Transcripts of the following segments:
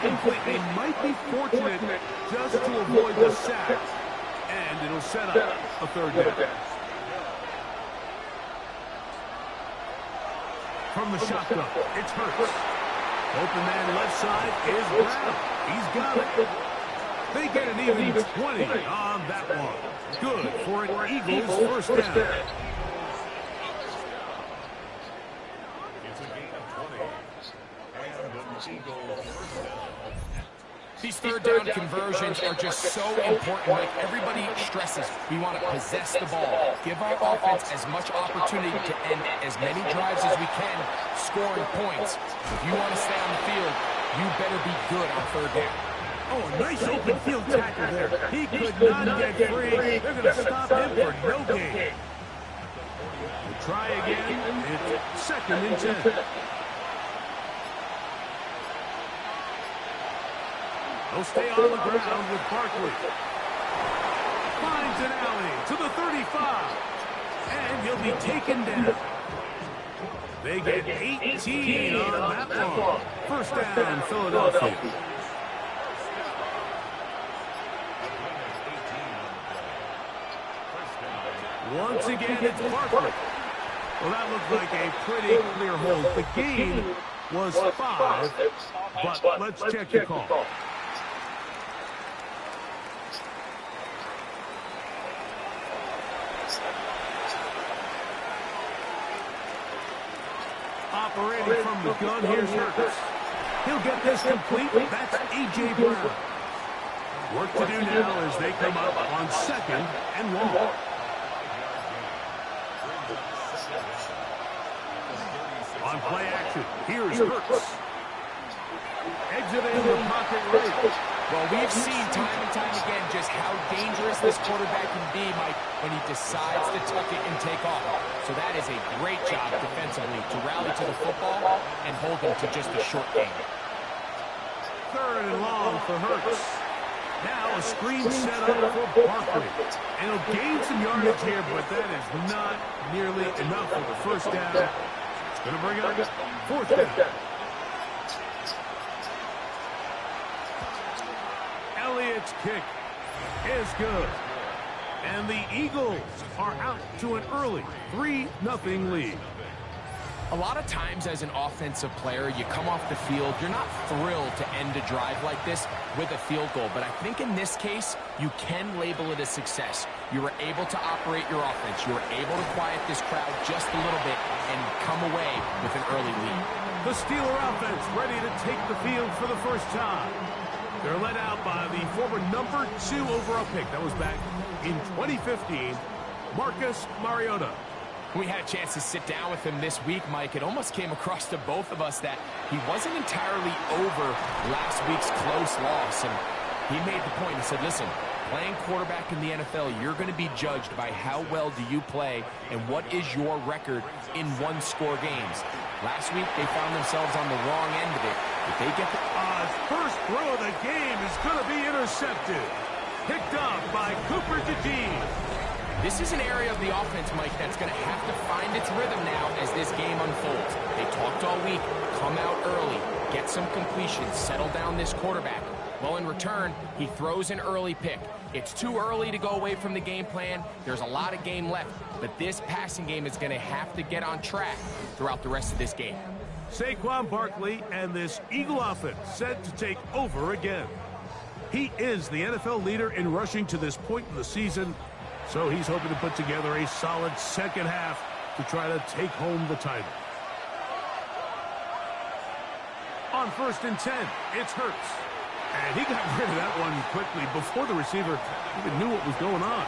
incomplete. They might be fortunate just to avoid the sack. And it'll set up a third down. From the shotgun, it's Hurts. Open man left side is Brown. He's got it. They get an even 20 on that one. Good for an Eagles first down. It's a gain of 20. And an Eagles first down. These third down conversions are just so important. Like everybody stresses, we want to possess the ball. Give our offense as much opportunity to end as many drives as we can, scoring points. If you want to stay on the field, you better be good on third down. Oh, a nice open field tackle there. He could not get free. They're going to stop him for no gain. We'll try again. It's second and 10. He'll stay on the ground with Barkley. Finds an alley to the 35. And he'll be taken down. They get 18 on that one. First down, Philadelphia. Once again, it's Barkley. Well, that looked like a pretty clear hold. The gain was 5, but let's check the call. Operating from the gun, here's Hurts. He'll get this complete. That's A.J. Brown. Work to do now as they come up on second and long. On play action, here's Hurts. Exiting the pocket right. Well, we've seen time and time again just how dangerous this quarterback can be, Mike, when he decides to tuck it and take off. So that is a great job defensively to rally to the football and hold him to just a short gain. Third and long for Hurts. Now a screen set up for Barkley. And he'll gain some yardage here, but that is not nearly enough for the first down. It's going to bring up fourth down. Elliott's kick is good. And the Eagles are out to an early 3-0 lead. A lot of times as an offensive player, you come off the field, you're not thrilled to end a drive like this with a field goal. But I think in this case, you can label it a success. You were able to operate your offense. You were able to quiet this crowd just a little bit and come away with an early lead. The Steeler offense ready to take the field for the first time. They're led out by the former number 2 overall pick. That was back in 2015, Marcus Mariota. We had a chance to sit down with him this week, Mike. It almost came across to both of us that he wasn't entirely over last week's close loss. And he made the point. He said, listen, playing quarterback in the NFL, you're going to be judged by how well do you play and what is your record in one-score games. Last week, they found themselves on the wrong end of it. If they get the first throw of the game is going to be intercepted. Picked up by Cooper DeJean. This is an area of the offense, Mike, that's going to have to find its rhythm now as this game unfolds. They talked all week, come out early, get some completions, settle down this quarterback. Well, in return, he throws an early pick. It's too early to go away from the game plan. There's a lot of game left, but this passing game is going to have to get on track throughout the rest of this game. Saquon Barkley and this Eagle offense set to take over again. He is the NFL leader in rushing to this point in the season, so he's hoping to put together a solid second half to try to take home the title. On 1st and 10, it's Hurts. And he got rid of that one quickly before the receiver even knew what was going on.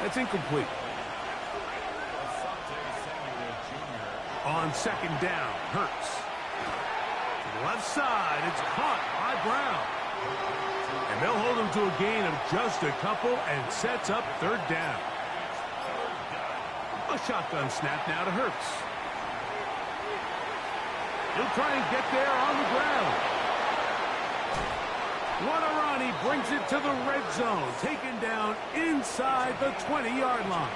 That's incomplete. On 2nd down, Hurts. To the left side, it's caught by Brown. And they'll hold him to a gain of just a couple and sets up 3rd down. A shotgun snap now to Hurts. He'll try and get there on the ground. What a run. He brings it to the red zone. Taken down inside the 20-yard line.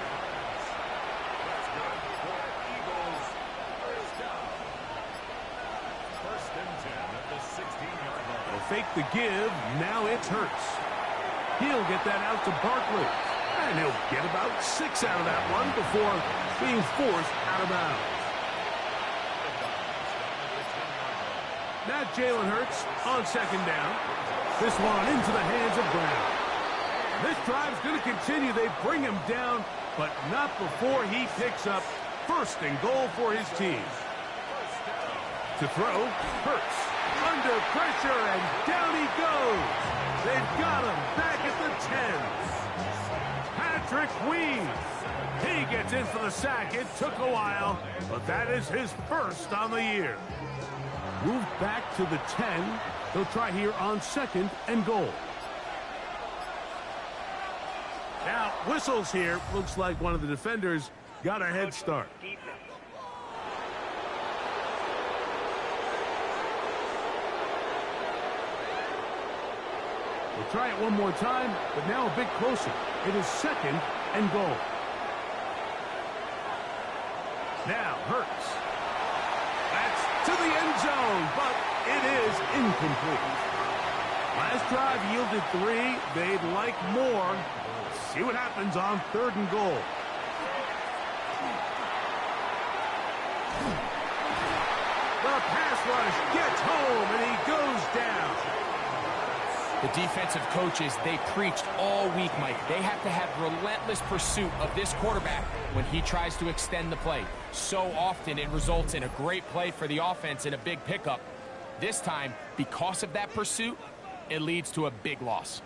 faked the give. Now it's Hurts. He'll get that out to Barkley. And he'll get about 6 out of that one before being forced out of bounds. Now Jalen Hurts on second down. This one into the hands of Brown. This drive's going to continue. They bring him down, but not before he picks up first and goal for his team. To throw, Hurts under pressure, and down he goes. They've got him back at the 10. Patrick Weeds. He gets in for the sack. It took a while, but that is his first on the year. Moved back to the 10. They'll try here on second and goal. Now, whistles here. Looks like one of the defenders got a head start. We'll try it one more time, but now a bit closer. It is second and goal. Now, Hurts. That's to the end zone, but it is incomplete. Last drive yielded 3. They'd like more. Let's see what happens on third and goal. The pass rush gets home, and he goes down. The defensive coaches, they preached all week, Mike. They have to have relentless pursuit of this quarterback when he tries to extend the play. So often it results in a great play for the offense and a big pickup. This time, because of that pursuit, it leads to a big loss.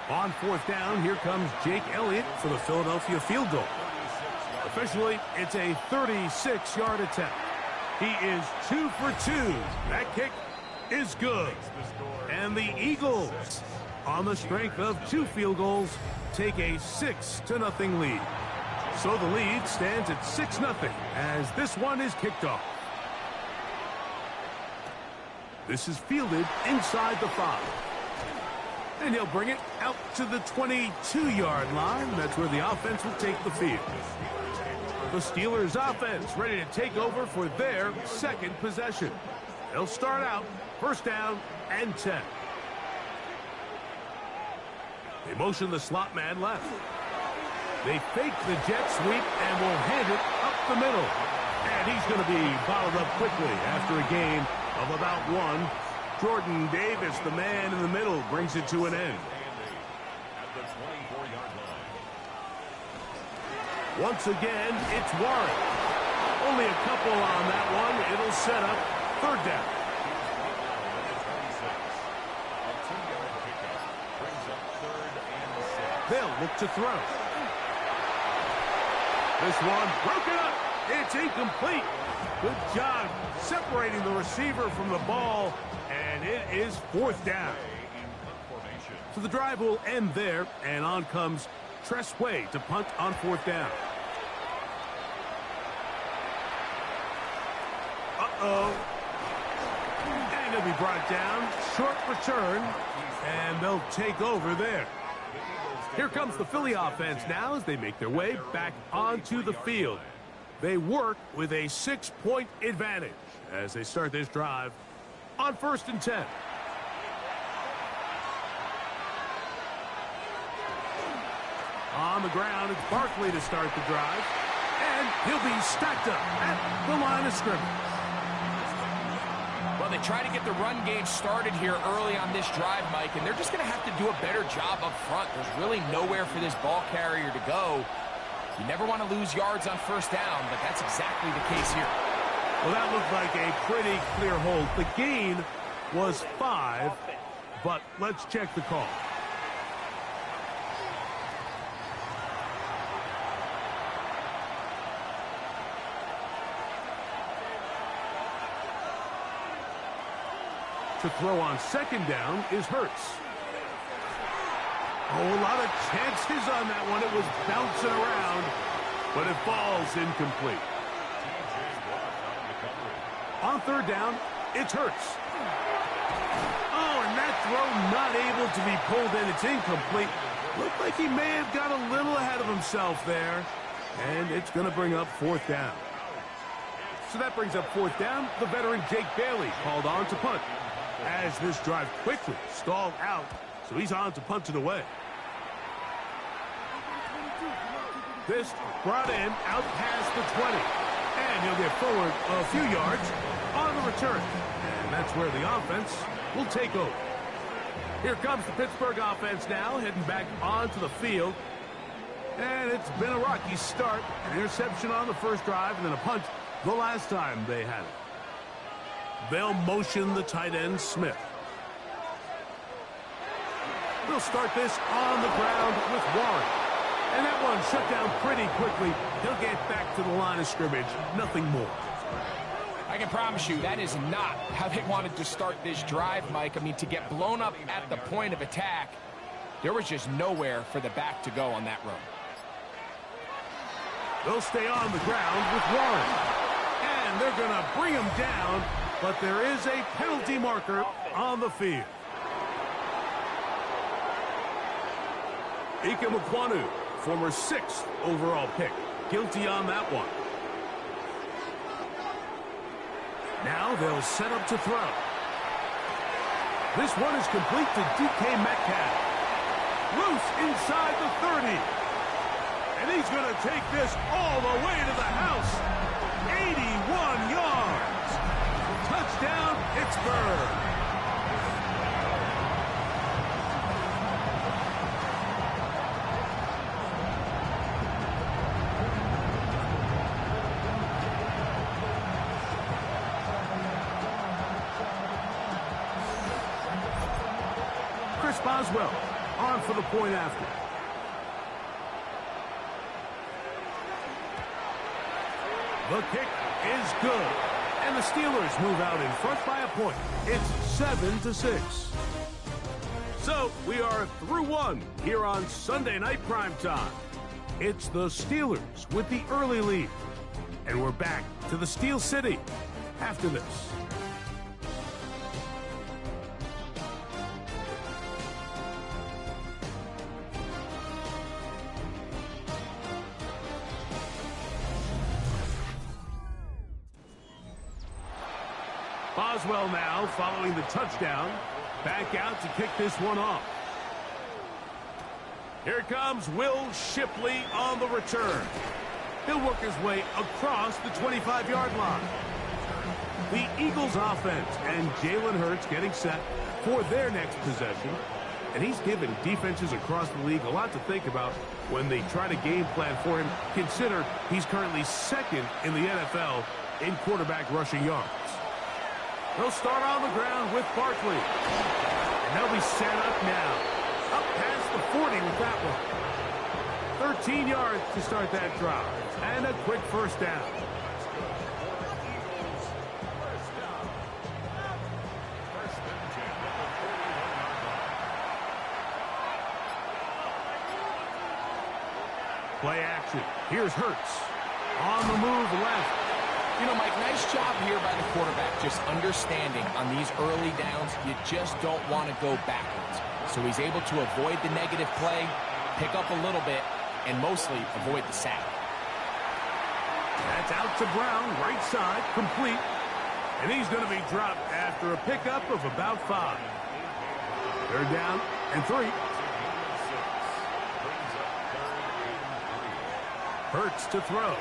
On fourth down, here comes Jake Elliott for the Philadelphia field goal. Officially, it's a 36-yard attempt. He is 2 for 2. That kick is good. And the Eagles, on the strength of 2 field goals, take a 6-0 lead. So the lead stands at 6-0 as this one is kicked off. This is fielded inside the 5. And he'll bring it out to the 22-yard line. That's where the offense will take the field. The Steelers offense ready to take over for their second possession. They'll start out first down and 10. They motion the slot man left. They fake the jet sweep and will hand it up the middle. And he's going to be bottled up quickly after a gain of about 1. Jordan Davis, the man in the middle, brings it to an end. Once again, it's Warren. Only a couple on that one. It'll set up third down. They'll look to throw. This one broken up. It's incomplete. Good job separating the receiver from the ball, and it is fourth down. So the drive will end there, and on comes Tress Way to punt on fourth down. And he'll be brought down. Short return, and they'll take over there. Here comes the Philly offense now as they make their way back onto the field. They work with a 6-point advantage as they start this drive on first and 10. On the ground, it's Barkley to start the drive. And he'll be stacked up at the line of scrimmage. Well, they try to get the run game started here early on this drive, Mike, and they're just going to have to do a better job up front. There's really nowhere for this ball carrier to go. You never want to lose yards on first down, but that's exactly the case here. Well, that looked like a pretty clear hold. The gain was 5, but let's check the call. To throw on second down is Hurts. Oh, a lot of chances on that one. It was bouncing around, but it falls incomplete. On third down, it's Hurts. Oh, and that throw not able to be pulled in. It's incomplete. Looked like he may have got a little ahead of himself there, and it's going to bring up fourth down. So that brings up fourth down. The veteran Jake Bailey called on to punt. As this drive quickly stalled out, so he's on to punt it away. This brought in out past the 20. And he'll get forward a few yards on the return. And that's where the offense will take over. Here comes the Pittsburgh offense now, heading back onto the field. And it's been a rocky start. An interception on the first drive and then a punt the last time they had it. They'll motion the tight end, Smith. They'll start this on the ground with Warren. And that one shut down pretty quickly. He'll get back to the line of scrimmage. Nothing more. I can promise you that is not how they wanted to start this drive, Mike. I mean, to get blown up at the point of attack, there was just nowhere for the back to go on that run. They'll stay on the ground with Warren. And they're going to bring him down, but there is a penalty marker on the field. WK10, former 6th overall pick, guilty on that one. Now they'll set up to throw. This one is complete to DK Metcalf. Loose inside the 30. And he's going to take this all the way to the house. 81 yards. Touchdown, Pittsburgh. Boswell on for the point after. The kick is good. And the Steelers move out in front by a point. It's 7-6. So we are through one here on Sunday Night Primetime. It's the Steelers with the early lead. And we're back to the Steel City after this. Boswell now following the touchdown. Back out to kick this one off. Here comes Will Shipley on the return. He'll work his way across the 25-yard line. The Eagles offense and Jalen Hurts getting set for their next possession. And he's given defenses across the league a lot to think about when they try to game plan for him. Consider he's currently 2nd in the NFL in quarterback rushing yards. They'll start on the ground with Barkley. And they'll be set up now. Up past the 40 with that one. 13 yards to start that drive. And a quick first down. Play action. Here's Hurts. On the move left. You know, Mike, nice job here by the quarterback, just understanding on these early downs, you just don't want to go backwards. So he's able to avoid the negative play, pick up a little bit, and mostly avoid the sack. That's out to Brown, right side, complete. And he's going to be dropped after a pickup of about 5. They're down and 3. Hurts to throw.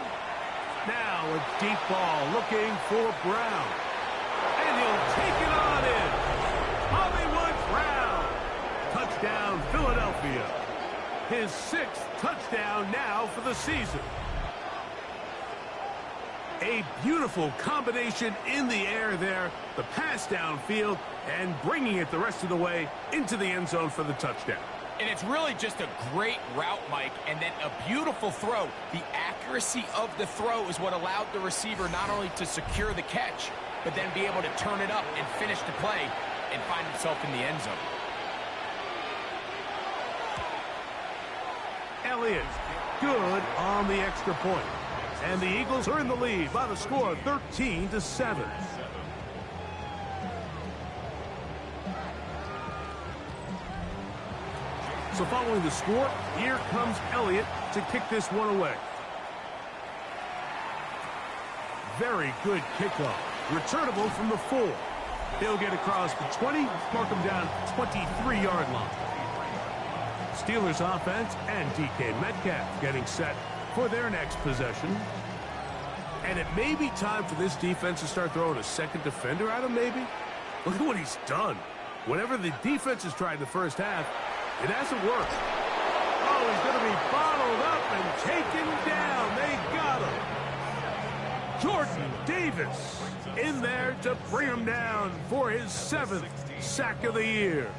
Now a deep ball looking for Brown. And he'll take it on in. Hollywood Brown. Touchdown, Philadelphia. His 6th touchdown now for the season. A beautiful combination in the air there. The pass downfield and bringing it the rest of the way into the end zone for the touchdown. And it's really just a great route, Mike, and then a beautiful throw. The accuracy of the throw is what allowed the receiver not only to secure the catch, but then be able to turn it up and finish the play and find himself in the end zone. Elliott, good on the extra point. And the Eagles are in the lead by the score of 13-7. So following the score, here comes Elliott to kick this one away. very good kickoff. Returnable from the 4. He'll get across the 20, mark him down at the 23-yard line. Steelers offense and DK Metcalf getting set for their next possession. And it may be time for this defense to start throwing a second defender at him, maybe. Look at what he's done. Whatever the defense has tried in the first half, it hasn't worked. Oh, he's going to be bottled up and taken down. They got him. Jordan Davis in there to bring him down for his 7th sack of the year.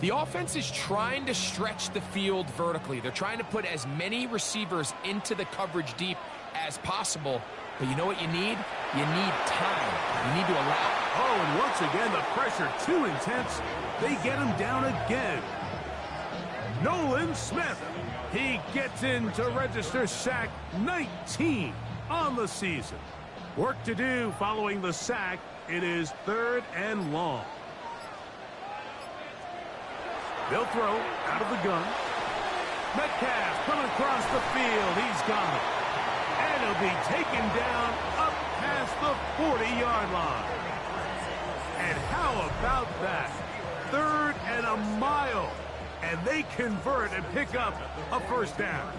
The offense is trying to stretch the field vertically. They're trying to put as many receivers into the coverage deep as possible. But you know what you need? You need time. You need to allow. Oh, and once again, the pressure too intense. They get him down again. Nolan Smith. He gets in to register sack 19 on the season. Work to do following the sack. It is 3rd and long. They'll throw out of the gun. Metcalf coming across the field. He's got it. And he'll be taken down up past the 40-yard line. And how about that? 3rd and a mile. And they convert and pick up a first down.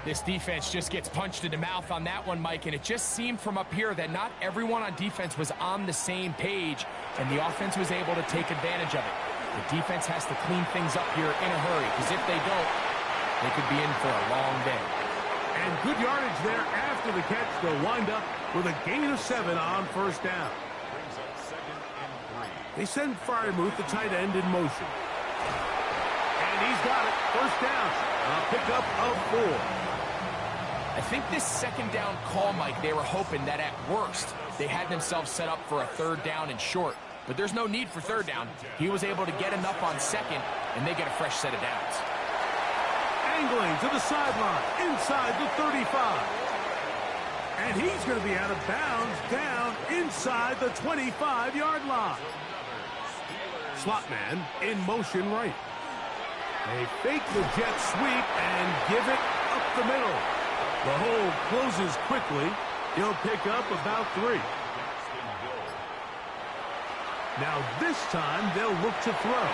This defense just gets punched in the mouth on that one, Mike, and it just seemed from up here that not everyone on defense was on the same page, and the offense was able to take advantage of it. The defense has to clean things up here in a hurry, because if they don't, they could be in for a long day. And good yardage there after the catch. They'll wind up with a gain of 7 on first down. They send Freiermuth, the tight end, in motion. And he's got it. First down. A pickup of 4. I think this second down call, Mike, they were hoping that at worst they had themselves set up for a 3rd down and short. But there's no need for 3rd down. He was able to get enough on 2nd, and they get a fresh set of downs. Angling to the sideline, inside the 35. And he's going to be out of bounds, down inside the 25-yard line. Slot man in motion right. They fake the jet sweep and give it up the middle. The hole closes quickly. He'll pick up about 3. Now this time they'll look to throw.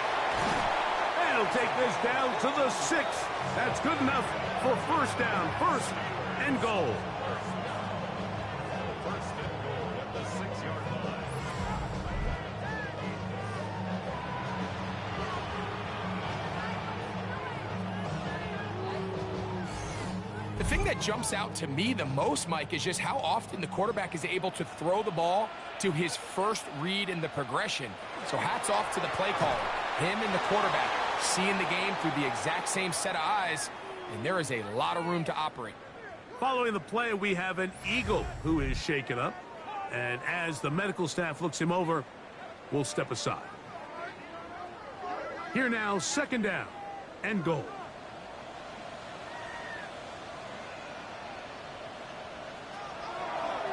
And he'll take this down to the 6. That's good enough for first down. 1st and goal. The thing that jumps out to me the most, Mike, is just how often the quarterback is able to throw the ball to his first read in the progression. So hats off to the play caller. Him and the quarterback seeing the game through the exact same set of eyes, and there is a lot of room to operate. Following the play, we have an Eagle who is shaken up. And as the medical staff looks him over, we'll step aside. Here now, 2nd down and goal.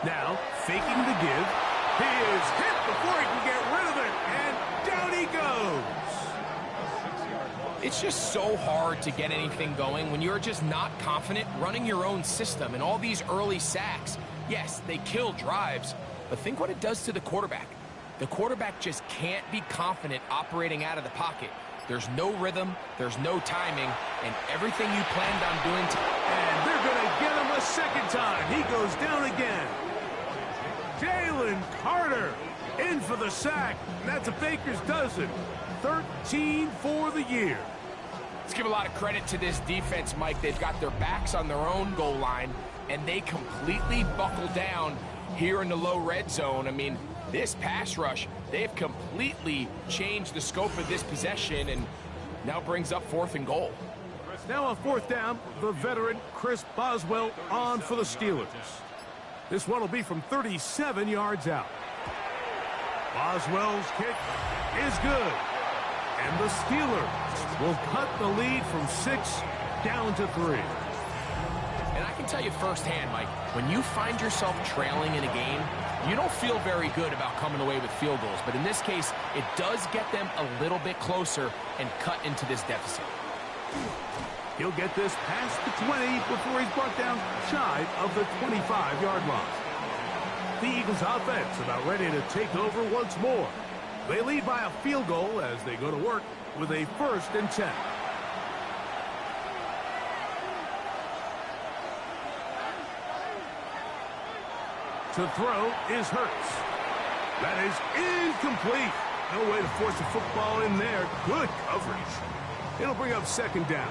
Now, faking the give. He is hit before he can get rid of it, and down he goes. It's just so hard to get anything going when you're just not confident running your own system. And all these early sacks, yes, they kill drives, but think what it does to the quarterback. The quarterback just can't be confident operating out of the pocket. There's no rhythm, there's no timing, and everything you planned on doing. And they're going to get him a 2nd time. He goes down again. Jalen Carter in for the sack. That's a Baker's dozen. 13 for the year. Let's give a lot of credit to this defense, Mike. They've got their backs on their own goal line, and they completely buckle down here in the low red zone. I mean, this pass rush, they've completely changed the scope of this possession, and now brings up 4th and goal. Now on 4th down, the veteran Chris Boswell on for the Steelers. This one will be from 37 yards out. Boswell's kick is good. And the Steelers will cut the lead from 6 down to 3. And I can tell you firsthand, Mike, when you find yourself trailing in a game, you don't feel very good about coming away with field goals. But in this case, it does get them a little bit closer and cut into this deficit. He'll get this past the 20 before he's brought down shy of the 25-yard line. The Eagles offense about ready to take over once more. They lead by a field goal as they go to work with a 1st and 10. To throw is Hurts. That is incomplete. No way to force a football in there. Good coverage. It'll bring up 2nd down.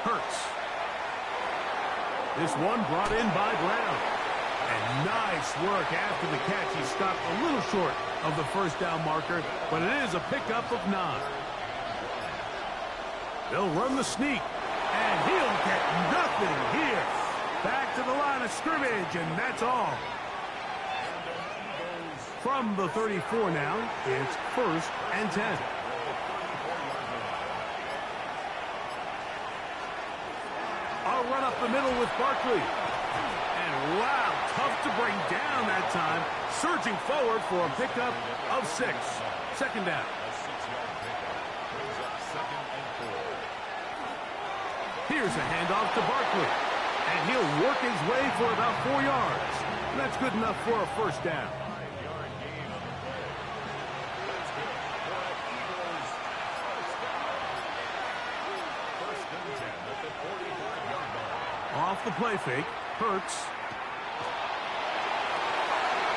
Hurts. This one brought in by Brown. And nice work after the catch. He stopped a little short of the 1st down marker, but it is a pickup of 9. They'll run the sneak, and he'll get nothing here. Back to the line of scrimmage, and that's all. From the 34 now, it's 1st and 10. A run up the middle with Barkley. And wow, tough to bring down that time. Surging forward for a pickup of 6. 2nd down. Here's a handoff to Barkley. And he'll work his way for about 4 yards. And that's good enough for a 1st down. Off the play fake, Hurts.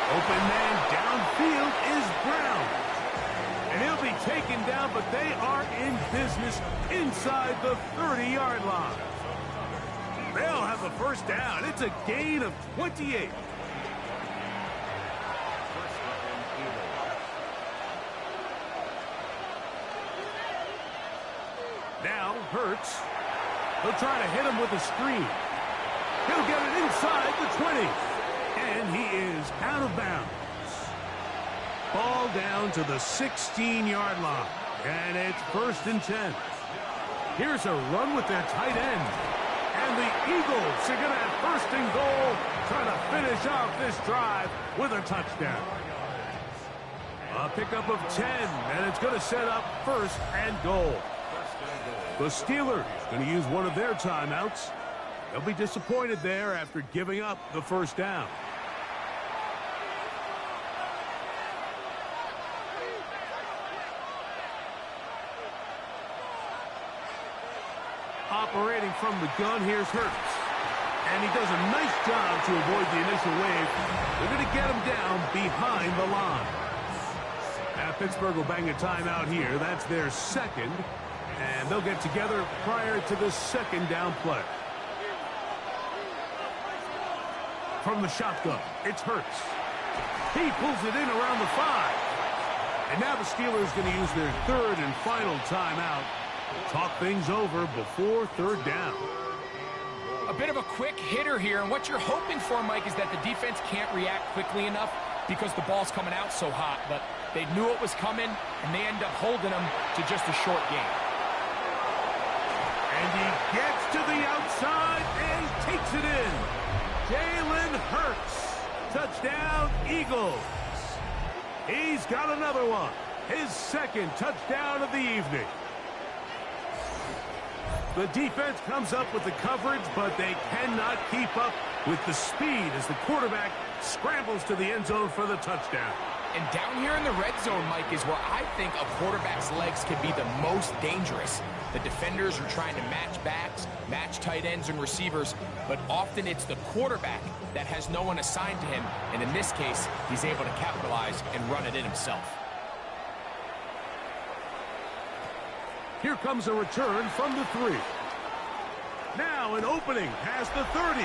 Open man downfield is Brown. And he'll be taken down, but they are in business inside the 30-yard line. They'll have the 1st down. It's a gain of 28. Now, Hurts. He'll try to hit him with a screen. He'll get it inside the 20. And he is out of bounds. Ball down to the 16-yard line. And it's 1st and 10. Here's a run with their tight end. And the Eagles are going to have 1st and goal, trying to finish off this drive with a touchdown. A pickup of 10, and it's going to set up 1st and goal. The Steelers going to use one of their timeouts. They'll be disappointed there after giving up the 1st down. Operating from the gun, here's Hurts. And he does a nice job to avoid the initial wave. They're going to get him down behind the line. Now Pittsburgh will bang a timeout here. That's their 2nd. And they'll get together prior to the 2nd down play. From the shotgun, it's Hurts. He pulls it in around the 5. And now the Steelers going to use their 3rd and final timeout. Talk things over before 3rd down. A bit of a quick hitter here, and what you're hoping for, Mike, is that the defense can't react quickly enough because the ball's coming out so hot. But they knew it was coming, and they end up holding them to just a short game. And he gets to the outside and takes it in. Jalen Hurts. Touchdown, Eagles. He's got another one. His 2nd touchdown of the evening. The defense comes up with the coverage, but they cannot keep up with the speed as the quarterback scrambles to the end zone for the touchdown. And down here in the red zone, Mike, is where I think a quarterback's legs can be the most dangerous. The defenders are trying to match backs, match tight ends and receivers, but often it's the quarterback that has no one assigned to him, and in this case, he's able to capitalize and run it in himself. Here comes a return from the 3. Now an opening past the 30.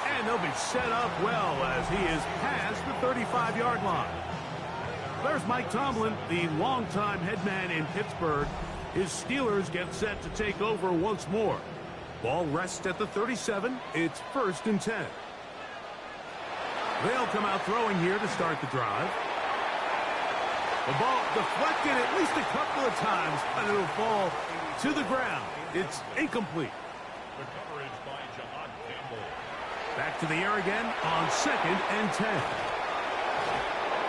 And they'll be set up well as he is past the 35-yard line. There's Mike Tomlin, the longtime head man in Pittsburgh. His Steelers get set to take over once more. Ball rests at the 37. It's 1st and 10. They'll come out throwing here to start the drive. The ball deflected at least a couple of times, and it'll fall to the ground. It's incomplete. The coverage by John Campbell. Back to the air again on 2nd and 10.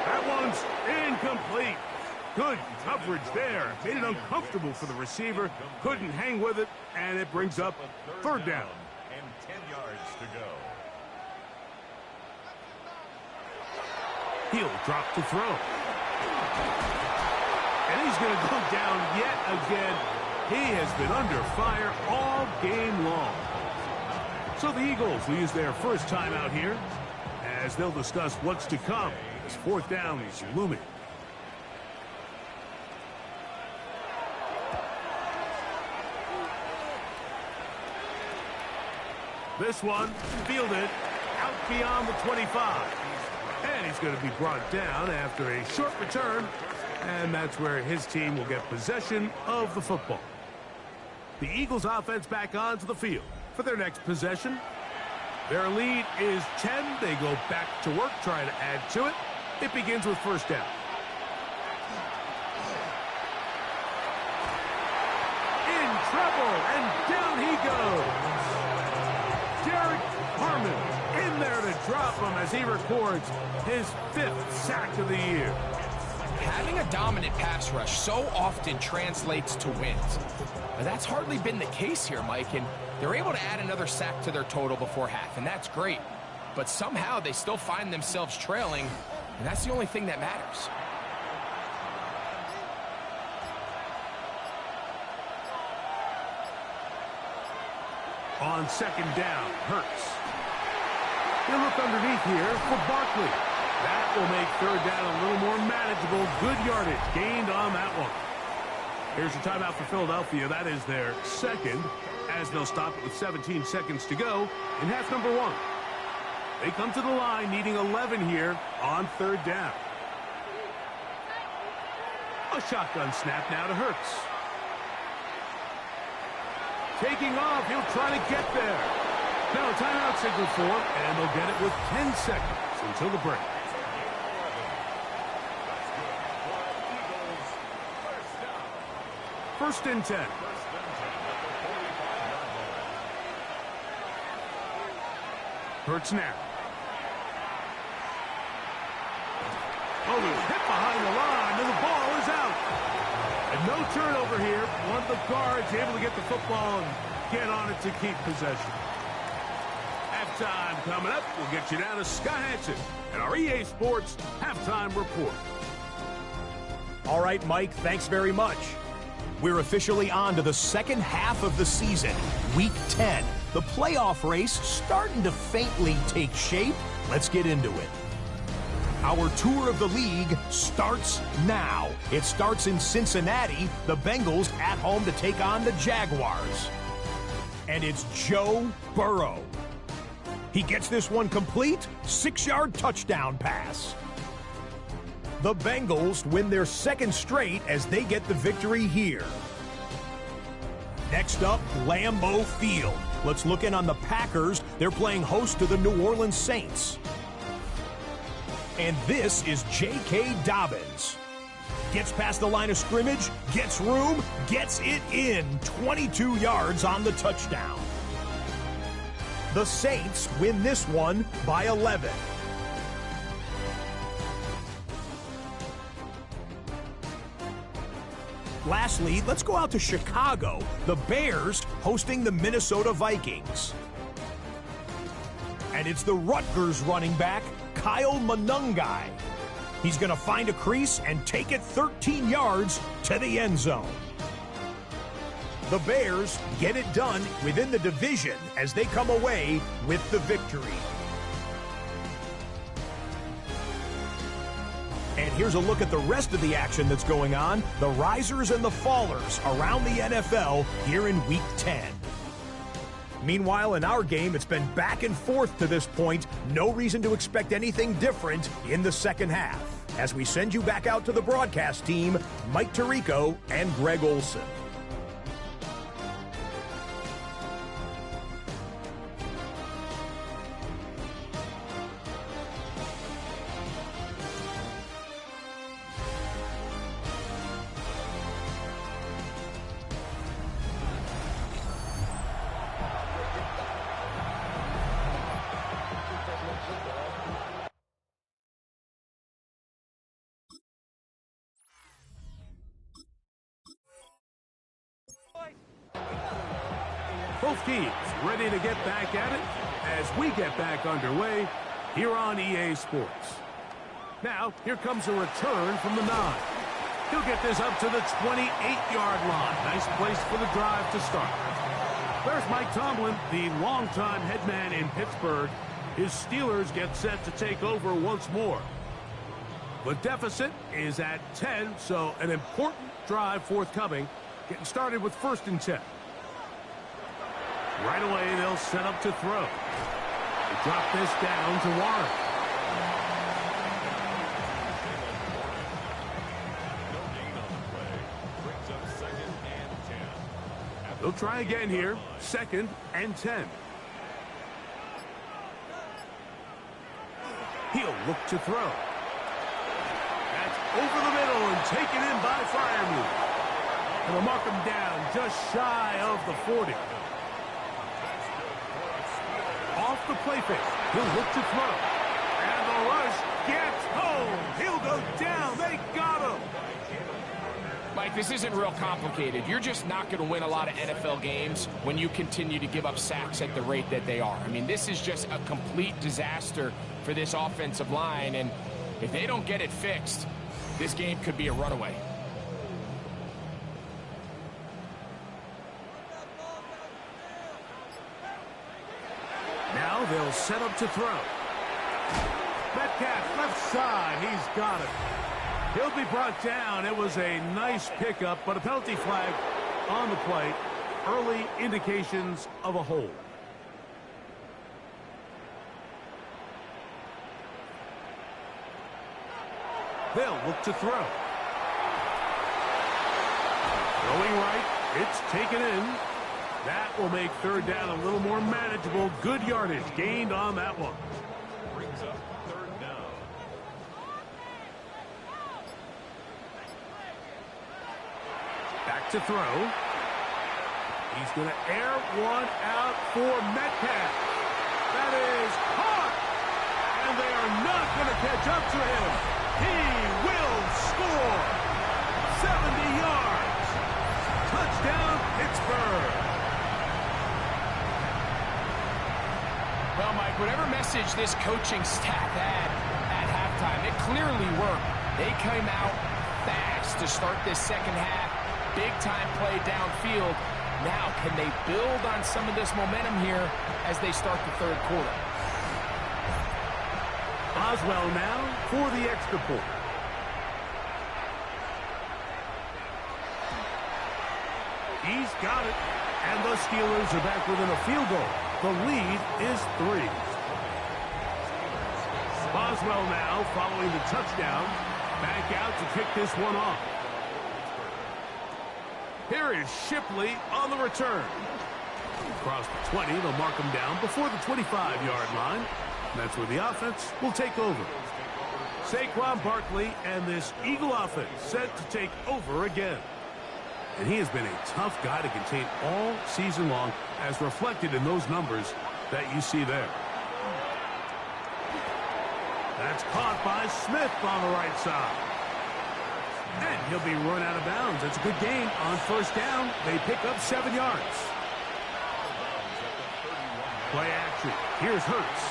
That one's incomplete. Good coverage there. Made it uncomfortable for the receiver. Couldn't hang with it, and it brings up third down. And 10 yards to go. He'll drop to throw. And he's going to go down yet again. He has been under fire all game long. So the Eagles will use their first time out here as they'll discuss what's to come as fourth down is looming. This one fielded out beyond the 25. And he's going to be brought down after a short return. And that's where his team will get possession of the football. The Eagles offense back onto the field for their next possession. Their lead is 10. They go back to work, trying to add to it. It begins with first down. In trouble, and down he goes. Derek Harmon in there to drop him as he records his 5th sack of the year. Having a dominant pass rush so often translates to wins. But that's hardly been the case here, Mike, and they're able to add another sack to their total before half, and that's great. But somehow they still find themselves trailing, and that's the only thing that matters. On second down, Hurts. He'll look underneath here for Barkley. That will make third down a little more manageable. Good yardage gained on that one. Here's a timeout for Philadelphia. That is their second, as they'll stop it with 17 seconds to go in half number 1. They come to the line needing 11 here on third down. A shotgun snap now to Hurts. Taking off, he'll try to get there. Now a timeout signal for him, and they'll get it with 10 seconds until the break. First and 10. Hurts now. Oh, he's hit behind the line, and the ball is out. And no turnover here. One of the guards able to get the football and get on it to keep possession. Halftime coming up. We'll get you down to Scott Hansen and our EA Sports Halftime Report. All right, Mike, thanks very much. We're officially on to the second half of the season, Week 10. The playoff race starting to faintly take shape. Let's get into it. Our tour of the league starts now. It starts in Cincinnati, the Bengals at home to take on the Jaguars. And it's Joe Burrow. He gets this one complete, 6-yard touchdown pass. The Bengals win their second straight as they get the victory here. Next up, Lambeau Field. Let's look in on the Packers. They're playing host to the New Orleans Saints. And this is J.K. Dobbins. Gets past the line of scrimmage, gets room, gets it in. 22 yards on the touchdown. The Saints win this one by 11. Lastly, let's go out to Chicago. The Bears hosting the Minnesota Vikings. And it's the Rutgers running back, Kyle Monungai. He's going to find a crease and take it 13 yards to the end zone. The Bears get it done within the division as they come away with the victory. And here's a look at the rest of the action that's going on, the risers and the fallers around the NFL here in Week 10. Meanwhile, in our game, it's been back and forth to this point. No reason to expect anything different in the second half. As we send you back out to the broadcast team, Mike Tirico and Greg Olson. Both teams ready to get back at it as we get back underway here on EA Sports. Now, here comes a return from the 9. He'll get this up to the 28-yard line. Nice place for the drive to start. There's Mike Tomlin, the longtime head man in Pittsburgh. His Steelers get set to take over once more. The deficit is at 10, so an important drive forthcoming. Getting started with 1st and 10. Right away, they'll set up to throw. They drop this down to Warren. They'll try again here. 2nd and 10. He'll look to throw. That's over the middle and taken in by Freiermuth. And they'll mark him down just shy of the 40. Off the play fake. He'll look to throw. And the rush gets home. He'll go down. They got him. Mike, this isn't real complicated. You're just not going to win a lot of NFL games when you continue to give up sacks at the rate that they are. I mean, this is just a complete disaster for this offensive line, and if they don't get it fixed, this game could be a runaway. Now they'll set up to throw. Metcalf, left side. He's got it. He'll be brought down. It was a nice pickup, but a penalty flag on the play. Early indications of a hold. They'll look to throw. Going right. It's taken in. That will make 3rd down a little more manageable. Good yardage gained on that one. Brings up 3rd down. Back to throw. He's going to air one out for Metcalf. That is caught. And they are not going to catch up to him. He will score. 70 yards. Touchdown, Pittsburgh. Well, Mike, whatever message this coaching staff had at halftime, it clearly worked. They came out fast to start this second half. Big-time play downfield. Now, can they build on some of this momentum here as they start the 3rd quarter? Boswell now for the extra point. He's got it. And the Steelers are back within a field goal. The lead is 3. Boswell now following the touchdown. Back out to kick this one off. Here is Shipley on the return. Across the 20, they'll mark him down before the 25-yard line. That's where the offense will take over. Saquon Barkley and this Eagle offense set to take over again. And he has been a tough guy to contain all season long, as reflected in those numbers that you see there. That's caught by Smith on the right side. And he'll be run out of bounds. It's a good gain on 1st down. They pick up 7 yards. Play action. Here's Hurts.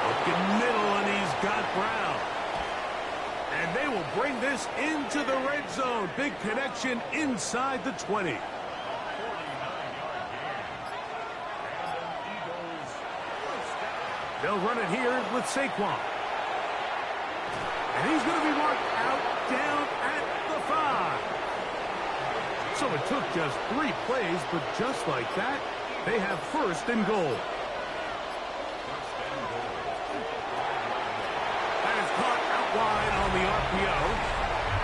Open middle, and he's got Brown. And they will bring this into the red zone. Big connection inside the 20. They'll run it here with Saquon. And he's going to be marked out down at the 5. So it took just 3 plays, but just like that, they have 1st and goal. That is caught out wide on the RPO.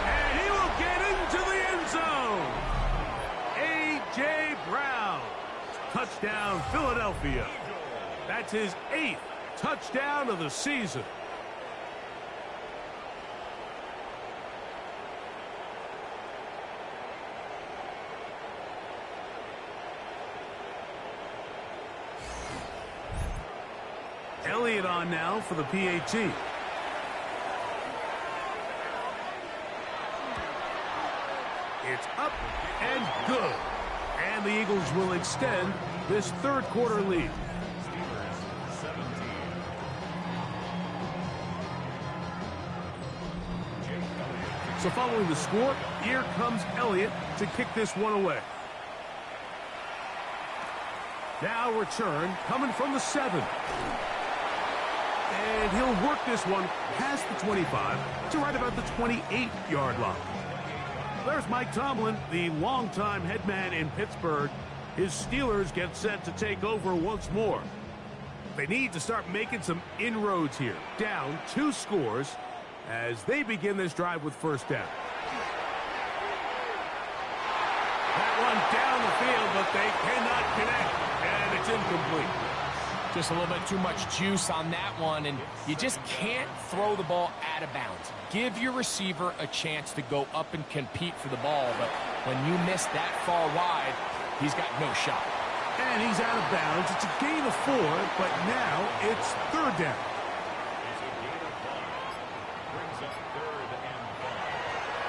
And he will get into the end zone. A.J. Brown. Touchdown, Philadelphia. That's his 8th touchdown of the season. Elliott on now for the PAT. It's up and good. And the Eagles will extend this third quarter lead. So following the score, here comes Elliott to kick this one away. Now return coming from the 7. And he'll work this one past the 25 to right about the 28-yard line. There's Mike Tomlin, the longtime head man in Pittsburgh. His Steelers get set to take over once more. They need to start making some inroads here. Down 2 scores as they begin this drive with first down. That one down the field, but they cannot connect, and it's incomplete. Just a little bit too much juice on that one, and you just can't throw the ball out of bounds. Give your receiver a chance to go up and compete for the ball, but when you miss that far wide, he's got no shot. And he's out of bounds. It's a gain of 4, but now it's third down.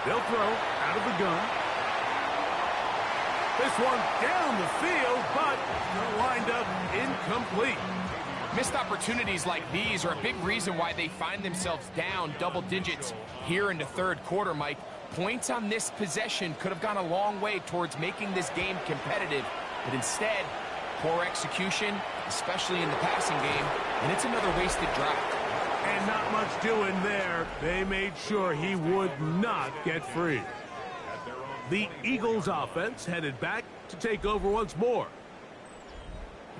They'll throw out of the gun. This one down the field, but they'll wind up incomplete. Missed opportunities like these are a big reason why they find themselves down double digits here in the third quarter, Mike. Points on this possession could have gone a long way towards making this game competitive, but instead, poor execution, especially in the passing game, and it's another wasted drive. And not much doing there. They made sure he would not get free. The Eagles offense headed back to take over once more.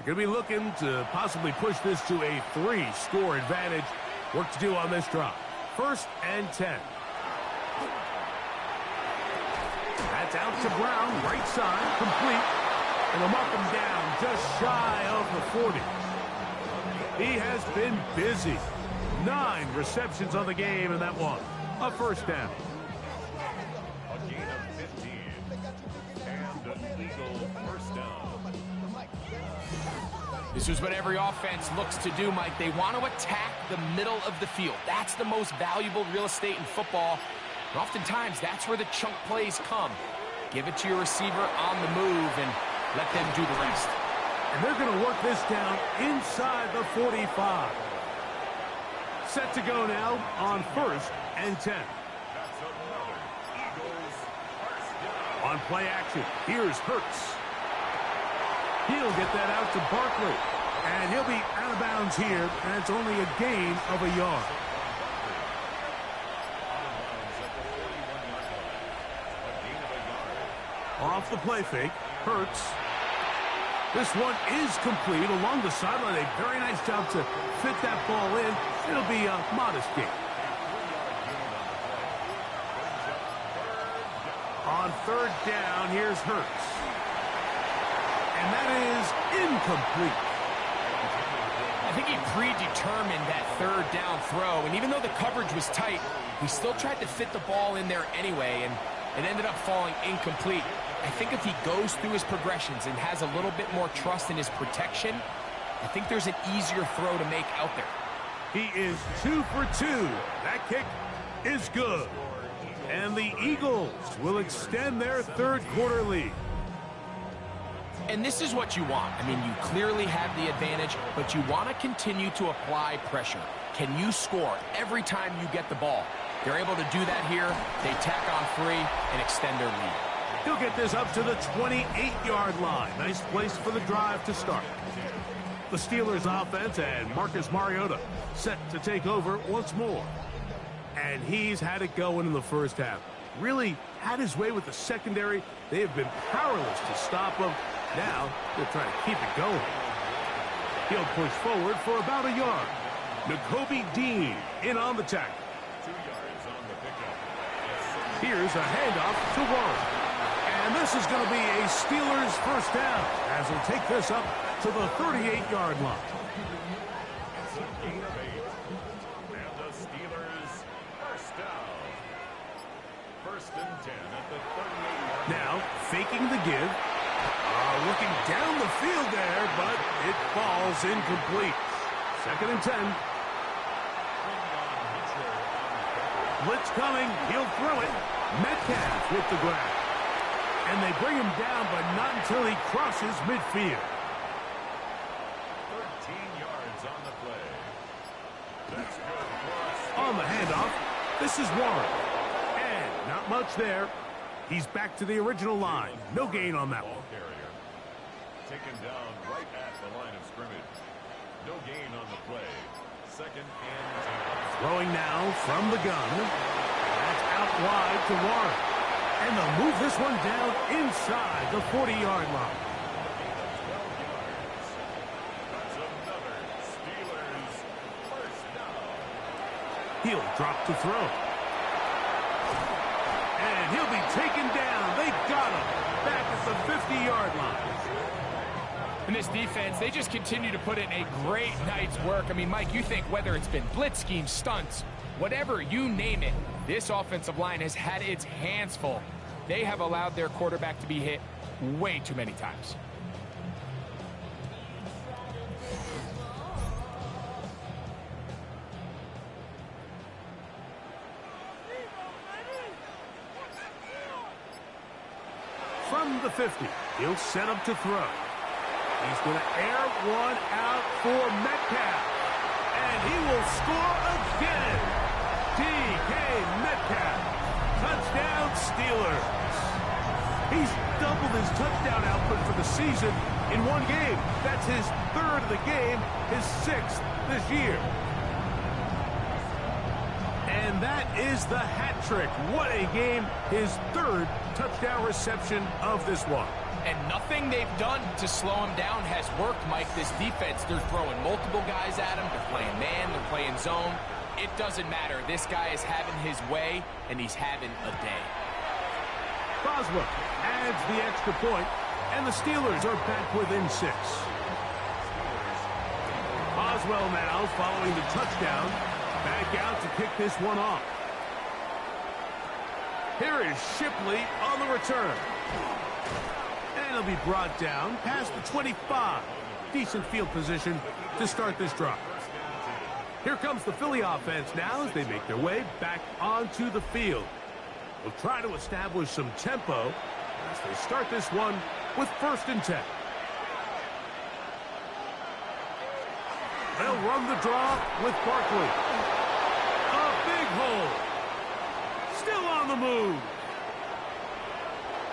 They're going to be looking to possibly push this to a 3-score advantage. Work to do on this drive. 1st and 10. That's out to Brown, right side, complete. And they'll mark him down just shy of the 40. He has been busy. 9 receptions on the game in that one. A first down. A gain of 15. And an Eagle first down. This is what every offense looks to do, Mike. They want to attack the middle of the field. That's the most valuable real estate in football. And oftentimes, that's where the chunk plays come. Give it to your receiver on the move and let them do the rest. And they're going to work this down inside the 45. Set to go now on 1st and 10. On play action, here's Hurts. He'll get that out to Barkley. And he'll be out of bounds here, and it's only a gain of a yard. Off the play fake, Hurts. This one is complete along the sideline. A very nice job to fit that ball in. It'll be a modest gain. On 3rd down, here's Hurts. And that is incomplete. I think he predetermined that 3rd down throw, and even though the coverage was tight, he still tried to fit the ball in there anyway, and it ended up falling incomplete. I think if he goes through his progressions and has a little bit more trust in his protection, I think there's an easier throw to make out there. He is 2 for 2. That kick is good. And the Eagles will extend their third quarter lead. And this is what you want. I mean, you clearly have the advantage, but you want to continue to apply pressure. Can you score every time you get the ball? They're able to do that here. They tack on 3 and extend their lead. He'll get this up to the 28-yard line. Nice place for the drive to start. The Steelers offense and Marcus Mariota set to take over once more. And he's had it going in the first half. Really had his way with the secondary. They have been powerless to stop him. Now they'll try to keep it going. He'll push forward for about a yard. Nakobe Dean in on the tackle. 2 yards on the pickup. Here's a handoff to Warren. And this is going to be a Steelers first down as he'll take this up to the 38-yard line. It's a gain of 8. And the Steelers first down. 1st and 10 at the 38-yard line. Now faking the give. Looking down the field there, but it falls incomplete. 2nd and 10. Blitz coming. He'll throw it. Metcalf with the grab. And they bring him down, but not until he crosses midfield. 13 yards on the play. That's good for us. On the handoff, this is Warren. And not much there. He's back to the original line. No gain on that one. Ball carrier. Taken down right at the line of scrimmage. No gain on the play. 2nd and 10. Throwing now from the gun. That's out wide to Warren. And they'll move this one down inside the 40-yard line. 12 yards. That's another Steelers first down. He'll drop to throw. And he'll be taken down. They got him back at the 50-yard line. And this defense, they just continue to put in a great night's work. I mean, Mike, you think whether it's been blitz schemes, stunts, whatever you name it, this offensive line has had its hands full. They have allowed their quarterback to be hit way too many times. From the 50, he'll set up to throw. He's going to air one out for Metcalf. And he will score again. DK Metcalf. Touchdown Steelers. He's doubled his touchdown output for the season in one game. That's his 3rd of the game, his 6th this year. And that is the hat trick. What a game. His 3rd touchdown reception of this one. And nothing they've done to slow him down has worked, Mike. This defense, they're throwing multiple guys at him. They're playing man, they're playing zone. It doesn't matter. This guy is having his way, and he's having a day. Boswell adds the extra point, and the Steelers are back within 6. Boswell now following the touchdown. Back out to kick this one off. Here is Shipley on the return. And he'll be brought down past the 25. Decent field position to start this drive. Here comes the Philly offense now as they make their way back onto the field. They'll try to establish some tempo as they start this one with 1st and 10. They'll run the draw with Barkley. A big hole. Still on the move.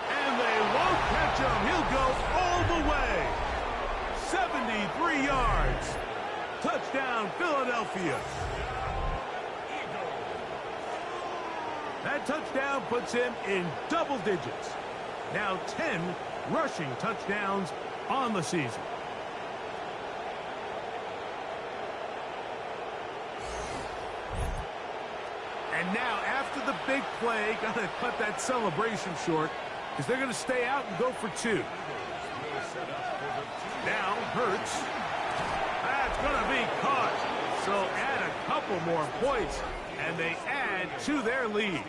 And they won't catch him. He'll go all the way. 73 yards. Touchdown, Philadelphia. That touchdown puts him in double digits. Now 10 rushing touchdowns on the season. And now, after the big play, got to cut that celebration short because they're going to stay out and go for 2. Now, Hurts. That's going to be caught. So add a couple more points, and they add to their lead.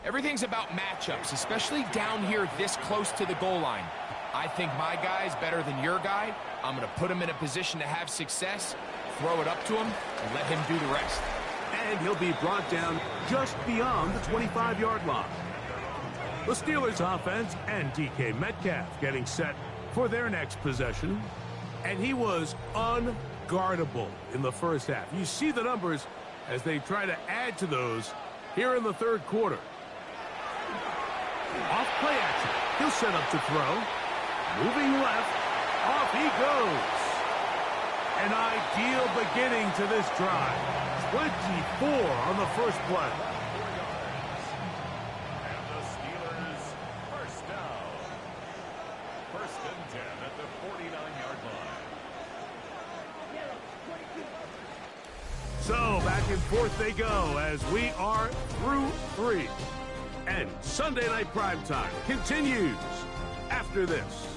Everything's about matchups, especially down here this close to the goal line. I think my guy's better than your guy. I'm going to put him in a position to have success, throw it up to him, and let him do the rest. And he'll be brought down just beyond the 25-yard line. The Steelers offense and DK Metcalf getting set for their next possession. And he was unguardable in the first half. You see the numbers as they try to add to those here in the 3rd quarter. Off play action. He'll set up to throw. Moving left. Off he goes. An ideal beginning to this drive. 24 on the first play. And the Steelers first down. 1st and 10 at the 49-yard line. So back and forth they go as we are through 3. And Sunday Night Primetime continues after this.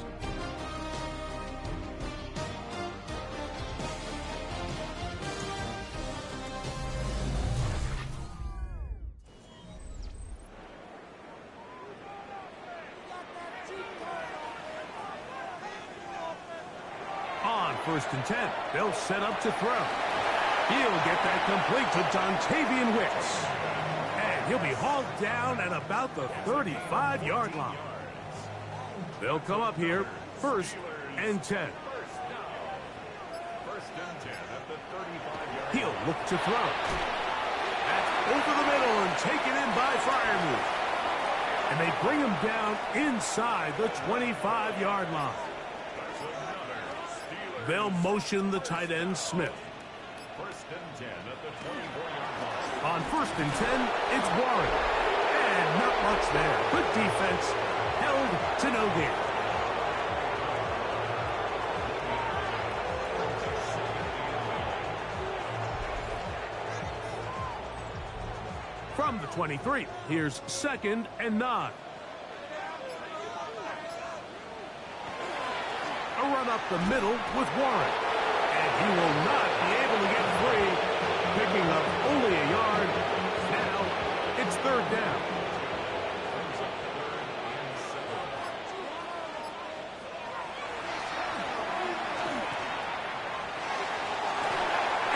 On 1st and 10, they'll set up to throw. He'll get that complete to Dontavian Wicks. And he'll be hauled down at about the 35-yard line. They'll come up here, 1st and 10. He'll look to throw. That's over the middle and taken in by Freiermuth. And they bring him down inside the 25-yard line. They'll motion the tight end, Smith. On 1st and 10, it's Warren. And not much there. Good defense. Held to no gain. From the 23, here's 2nd and 9. A run up the middle with Warren. And he will not be able to get free. Picking up only a yard. Now it's 3rd down.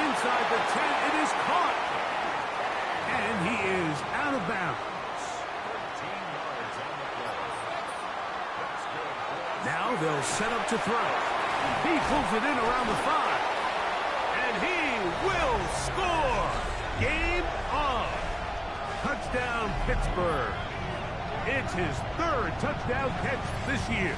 Inside the 10, it is caught. And he is out of bounds. Now they'll set up to throw. He pulls it in around the 5. And he will score. Game on. Touchdown, Pittsburgh. It's his 3rd touchdown catch this year.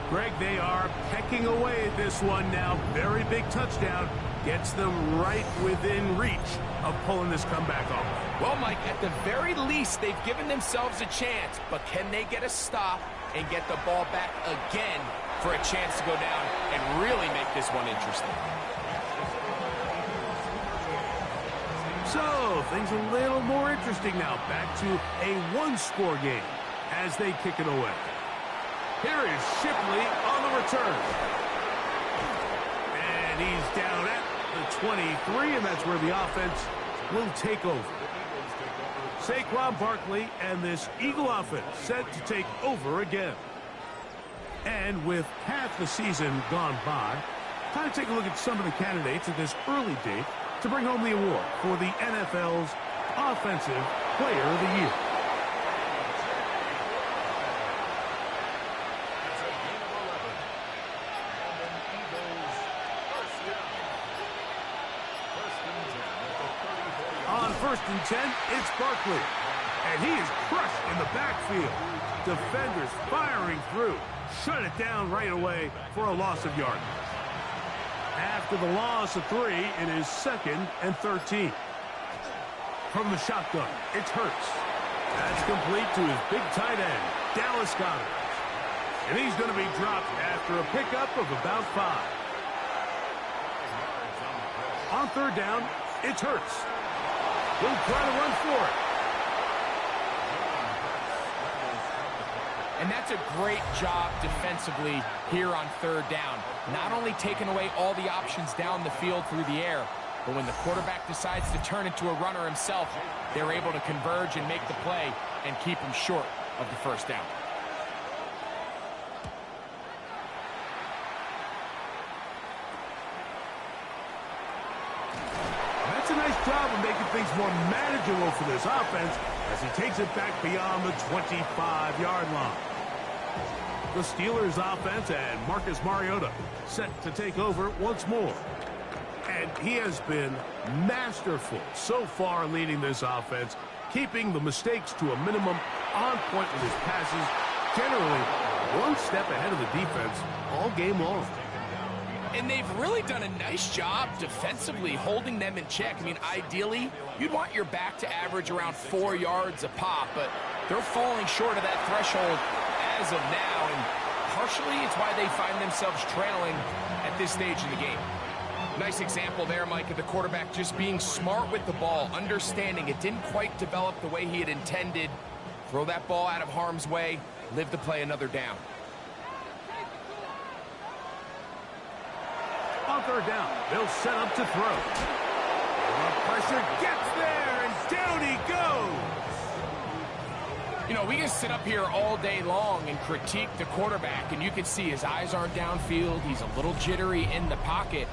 Greg, they are pecking away at this one now. Very big touchdown. Gets them right within reach of pulling this comeback off. Well, Mike, at the very least, they've given themselves a chance. But can they get a stop and get the ball back again for a chance to go down and really make this one interesting? So, things a little more interesting now. Back to a one-score game as they kick it away. Here is Shipley on the return. And he's down at the 23, and that's where the offense will take over. Saquon Barkley and this Eagle offense set to take over again. And with half the season gone by, time to take a look at some of the candidates at this early date to bring home the award for the NFL's Offensive Player of the Year. On 1st and 10, it's Barkley. And he is crushed in the backfield. Defenders firing through. Shut it down right away for a loss of yardage. After the loss of 3, it is 2nd and 13. From the shotgun, it's Hurts. That's complete to his big tight end, Dallas Goedert. And he's going to be dropped after a pickup of about 5. On 3rd down, it's Hurts. He'll try to run for it. And that's a great job defensively here on 3rd down. Not only taking away all the options down the field through the air, but when the quarterback decides to turn into a runner himself, they're able to converge and make the play and keep him short of the 1st down. That's a nice job of making things more manageable for this offense as he takes it back beyond the 25-yard line. The Steelers offense and Marcus Mariota set to take over once more. And he has been masterful so far leading this offense, keeping the mistakes to a minimum, on point with his passes, generally one step ahead of the defense all game long. And they've really done a nice job defensively holding them in check. I mean, ideally, you'd want your back to average around 4 yards a pop, but they're falling short of that threshold as of now, and partially it's why they find themselves trailing at this stage in the game. Nice example there, Mike, of the quarterback just being smart with the ball, understanding it didn't quite develop the way he had intended. Throw that ball out of harm's way, live to play another down. On third down, they'll set up to throw. The pressure gets there, and down he goes. You know, we can sit up here all day long and critique the quarterback, and you can see his eyes aren't downfield. He's a little jittery in the pocket.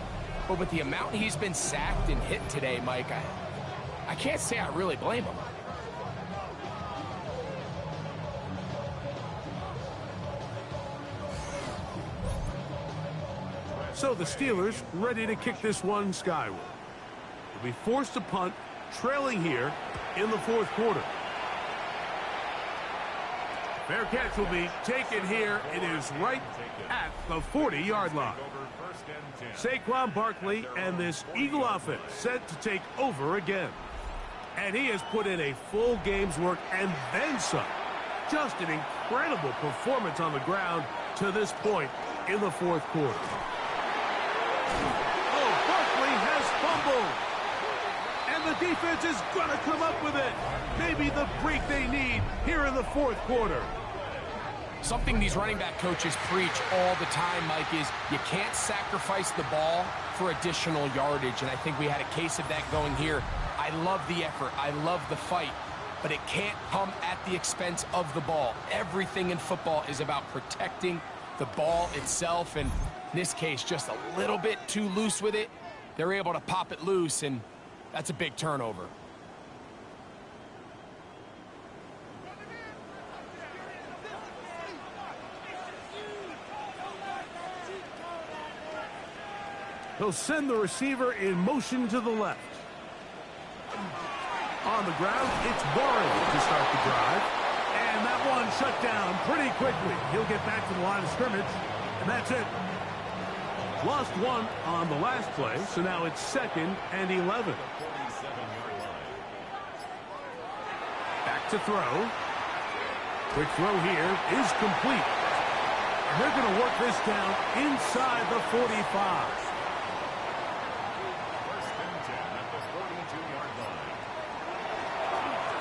But with the amount he's been sacked and hit today, Mike, I can't say I really blame him. So the Steelers ready to kick this one skyward. They'll be forced to punt, trailing here in the fourth quarter. Fair catch will be taken here. It is right at the 40-yard line. Saquon Barkley and this Eagle offense set to take over again. And he has put in a full game's work and then some. Just an incredible performance on the ground to this point in the fourth quarter. Oh, Barkley has fumbled. And the defense is going to come up with it. Maybe the break they need here in the fourth quarter. Something these running back coaches preach all the time, Mike, is you can't sacrifice the ball for additional yardage. And I think we had a case of that going here. I love the effort. I love the fight. But it can't come at the expense of the ball. Everything in football is about protecting the ball itself. And in this case, just a little bit too loose with it. They're able to pop it loose, and that's a big turnover. He'll send the receiver in motion to the left. On the ground, it's Warren to start the drive. And that one shut down pretty quickly. He'll get back to the line of scrimmage, and that's it. Lost one on the last play, so now it's 2nd and 11. Back to throw. Quick throw here is complete. And they're going to work this down inside the 45.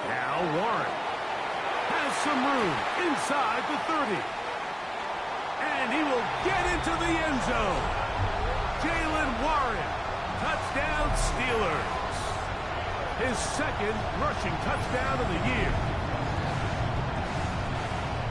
Now Warren has some room inside the 30. And he will get into the end zone. Jalen Warren, touchdown Steelers. His 2nd rushing touchdown of the year.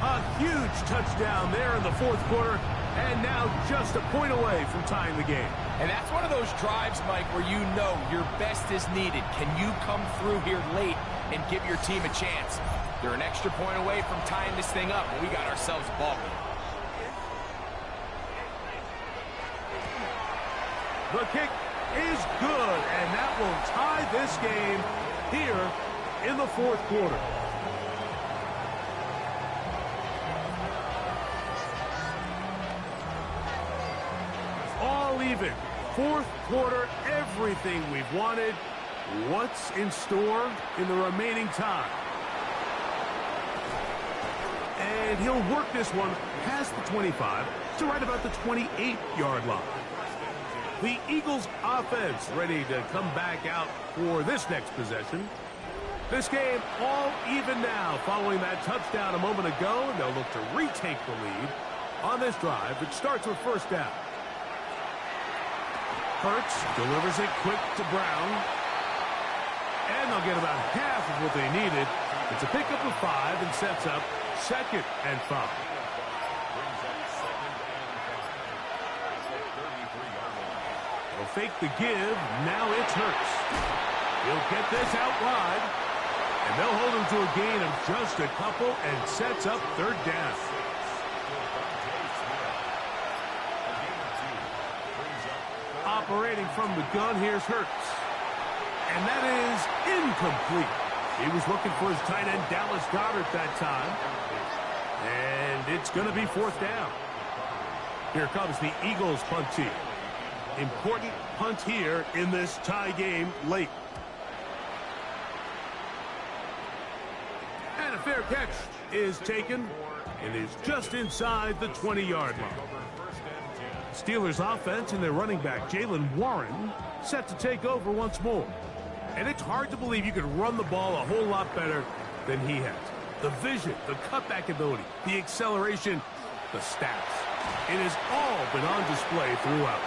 A huge touchdown there in the fourth quarter, and now just a point away from tying the game. And that's one of those drives, Mike, where you know your best is needed. Can you come through here late and give your team a chance? They're an extra point away from tying this thing up, and we got ourselves a ball game. The kick is good, and that will tie this game here in the fourth quarter. All even. Fourth quarter, everything we've wanted. What's in store in the remaining time? And he'll work this one past the 25 to right about the 28-yard line. The Eagles offense ready to come back out for this next possession. This game all even now following that touchdown a moment ago, and they'll look to retake the lead on this drive, which starts with first down. Hurts delivers it quick to Brown. And they'll get about half of what they needed. It's a pickup of 5 and sets up 2nd and 5. They'll fake the give. Now it's Hurts. He'll get this out wide. And they'll hold him to a gain of just a couple and sets up 3rd down. Operating from the gun, here's Hurts. And that is incomplete. He was looking for his tight end, Dallas Goedert, that time. And it's going to be 4th down. Here comes the Eagles punt team. Important punt here in this tie game late. And a fair catch is taken. It is just inside the 20-yard line. Steelers offense and their running back, Jaylen Warren, set to take over once more. And it's hard to believe you could run the ball a whole lot better than he has. The vision, the cutback ability, the acceleration, the stats. It has all been on display throughout.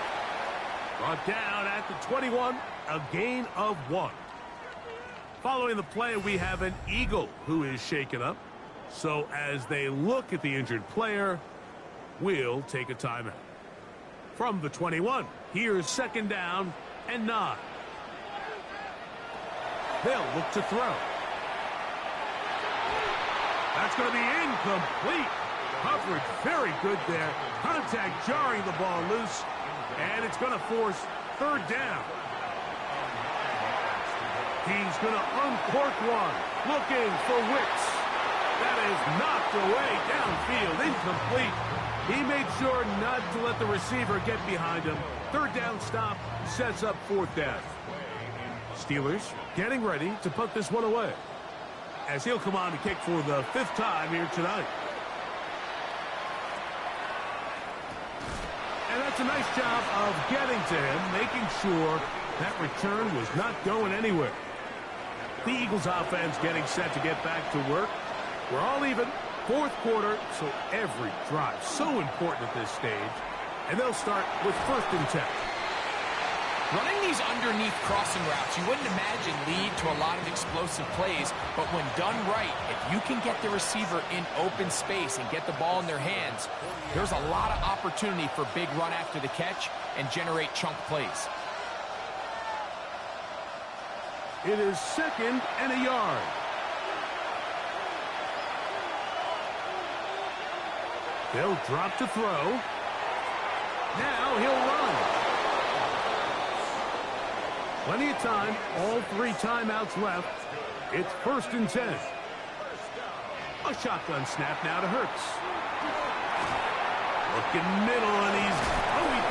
Brought down at the 21, a gain of 1. Following the play, we have an Eagle who is shaken up. So as they look at the injured player, we'll take a timeout. From the 21, here's 2nd down and 9. They'll look to throw. That's going to be incomplete. Coverage very good there. Contact jarring the ball loose. And it's going to force 3rd down. He's going to uncork one. Looking for Wicks. That is knocked away downfield. Incomplete. He made sure not to let the receiver get behind him. 3rd down stop sets up 4th down. Steelers getting ready to put this one away, as he'll come on to kick for the 5th time here tonight. And that's a nice job of getting to him, making sure that return was not going anywhere. The Eagles offense getting set to get back to work. We're all even. 4th quarter, so every drive so important at this stage. And they'll start with 1st and 10. Running these underneath crossing routes, you wouldn't imagine lead to a lot of explosive plays, but when done right, if you can get the receiver in open space and get the ball in their hands, there's a lot of opportunity for big run after the catch and generate chunk plays. It is 2nd and a yard. They'll drop to throw. Now he'll run. Plenty of time. All 3 timeouts left. It's 1st and 10. A shotgun snap now to Hurts. Looking middle, and he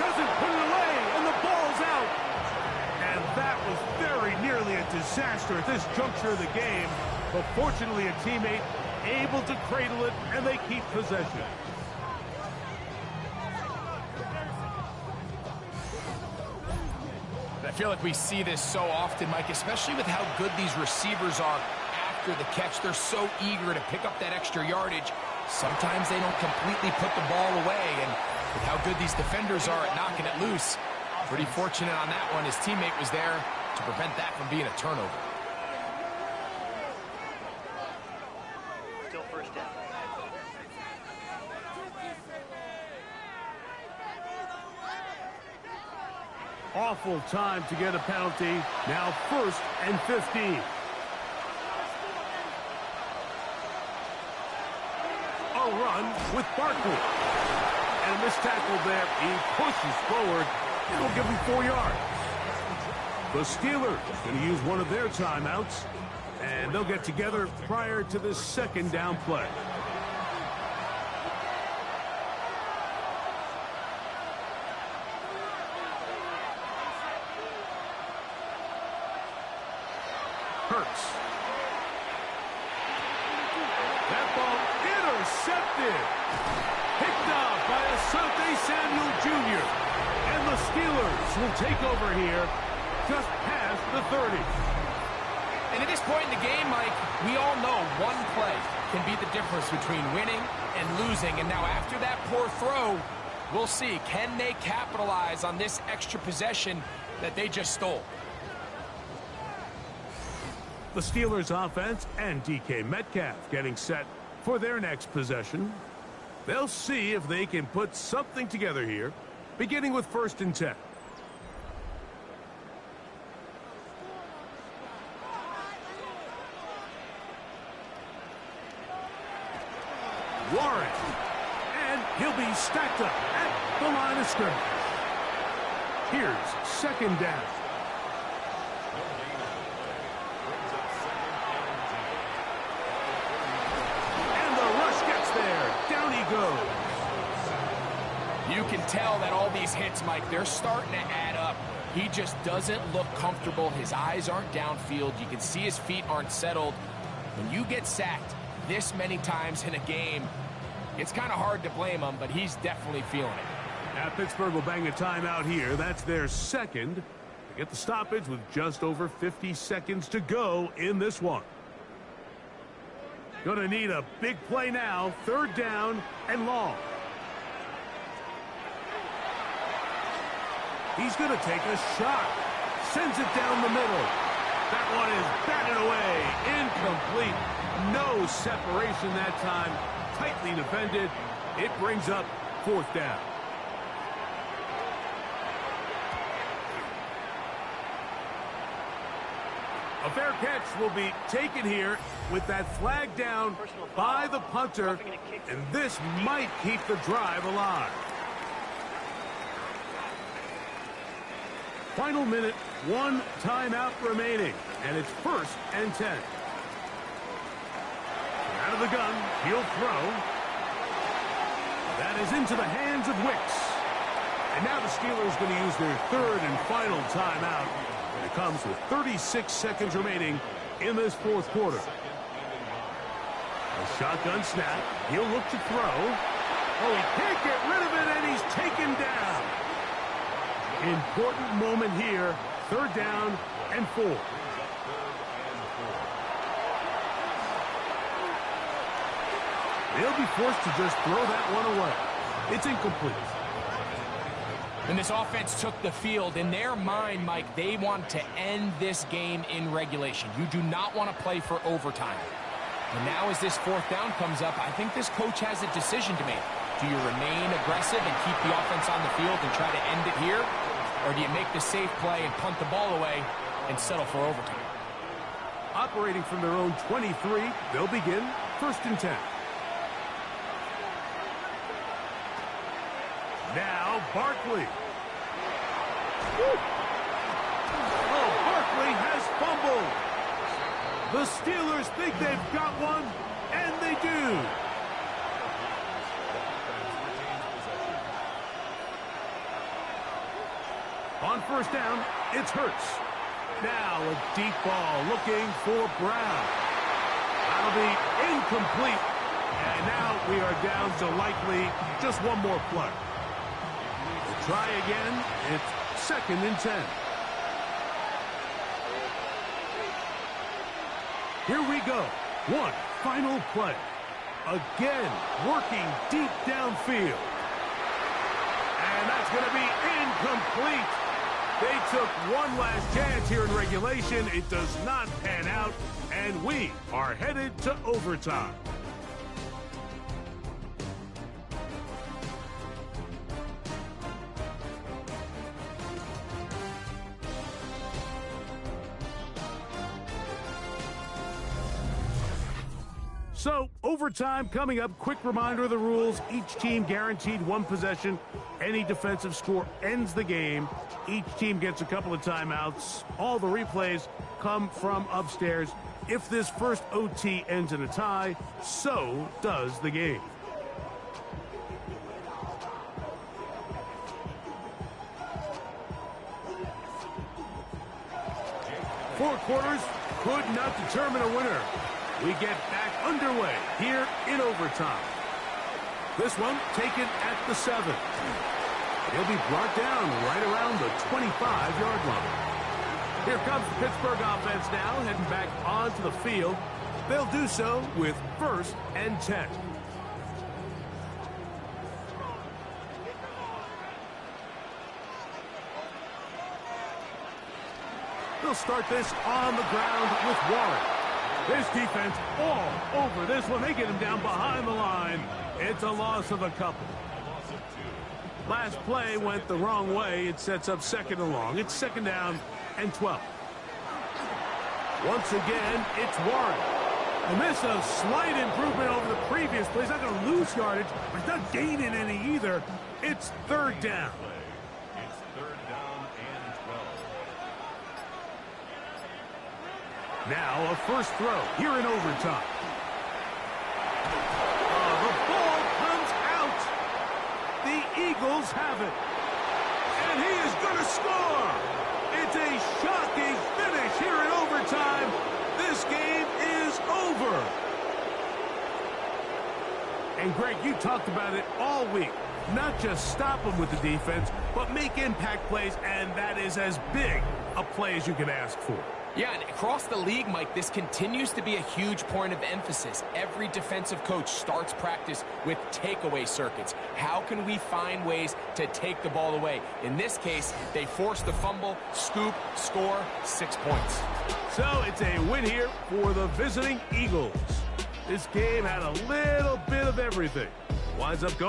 doesn't put it away, and the ball's out. And that was very nearly a disaster at this juncture of the game. But fortunately, a teammate able to cradle it, and they keep possession. I feel like we see this so often, Mike, especially with how good these receivers are after the catch. They're so eager to pick up that extra yardage. Sometimes they don't completely put the ball away, and with how good these defenders are at knocking it loose, pretty fortunate on that one. His teammate was there to prevent that from being a turnover. Still 1st down. Awful time to get a penalty. Now 1st and 15. A run with Barkley. And a missed tackle there. He pushes forward. It'll give him 4 yards. The Steelers going to use one of their timeouts. And they'll get together prior to this 2nd down play. Hurts. That ball intercepted. Picked up by Asante Samuel Jr. And the Steelers will take over here just past the 30. And at this point in the game, Mike, we all know one play can be the difference between winning and losing. And now after that poor throw, we'll see, can they capitalize on this extra possession that they just stole? The Steelers offense and DK Metcalf getting set for their next possession. They'll see if they can put something together here, beginning with 1st and 10. Warren. And he'll be stacked up at the line of scrimmage. Here's 2nd down. Goes. You can tell that all these hits, Mike, they're starting to add up. He just doesn't look comfortable. His eyes aren't downfield. You can see his feet aren't settled. When you get sacked this many times in a game, it's kind of hard to blame him, but he's definitely feeling it. Now Pittsburgh will bang a timeout here. That's their second. They get the stoppage with just over 50 seconds to go in this one. Going to need a big play now. Third down and long. He's going to take a shot. Sends it down the middle. That one is batted away. Incomplete. No separation that time. Tightly defended. It brings up fourth down. A fair catch will be taken here with that flag down by the punter, and this might keep the drive alive. Final minute, one timeout remaining, and it's 1st and 10. Out of the gun, he'll throw. That is into the hands of Wicks. And now the Steelers going to use their third and final timeout. And it comes with 36 seconds remaining in this fourth quarter. A shotgun snap. He'll look to throw. Oh, he can't get rid of it, and he's taken down. Important moment here. Third down and 4. They'll be forced to just throw that one away. It's incomplete. And this offense took the field. In their mind, Mike, they want to end this game in regulation. You do not want to play for overtime. And now as this fourth down comes up, I think this coach has a decision to make. Do you remain aggressive and keep the offense on the field and try to end it here? Or do you make the safe play and punt the ball away and settle for overtime? Operating from their own 23, they'll begin 1st and 10. Now, Barkley. Oh, Barkley has fumbled. The Steelers think they've got one, and they do. On 1st down, it's Hurts. Now a deep ball looking for Brown. That'll be incomplete. And now we are down to likely just one more play. We'll try again. It's 2nd and 10. Here we go. One final play. Again, working deep downfield. And that's going to be incomplete. They took one last chance here in regulation. It does not pan out, and we are headed to overtime. So, overtime coming up. Quick reminder of the rules. Each team guaranteed one possession. Any defensive score ends the game. Each team gets a couple of timeouts. All the replays come from upstairs. If this first OT ends in a tie, so does the game. Four quarters could not determine a winner. We get back underway here in overtime. This one taken at the 7. He'll be brought down right around the 25-yard line. Here comes the Pittsburgh offense now, heading back onto the field. They'll do so with 1st and 10. They'll start this on the ground with Warren. This defense all over this one. They get him down behind the line. It's a loss of a couple. Last play went the wrong way. It sets up 2nd and long. It's 2nd down and 12. Once again, it's Warren. And this is a slight improvement over the previous play. He's not going to lose yardage, but he's not gaining any either. It's 3rd down. It's 3rd down and 12. Now a first throw here in overtime. The ball comes out. The Eagles have it. And he is going to score. It's a shocking finish here in overtime. This game is over. And Greg, you talked about it all week. Not just stop them with the defense, but make impact plays, and that is as big a play as you can ask for. Yeah, and across the league, Mike, this continues to be a huge point of emphasis. Every defensive coach starts practice with takeaway circuits. How can we find ways to take the ball away? In this case, they force the fumble, scoop, score, 6 points. So it's a win here for the visiting Eagles. This game had a little bit of everything. Winds up going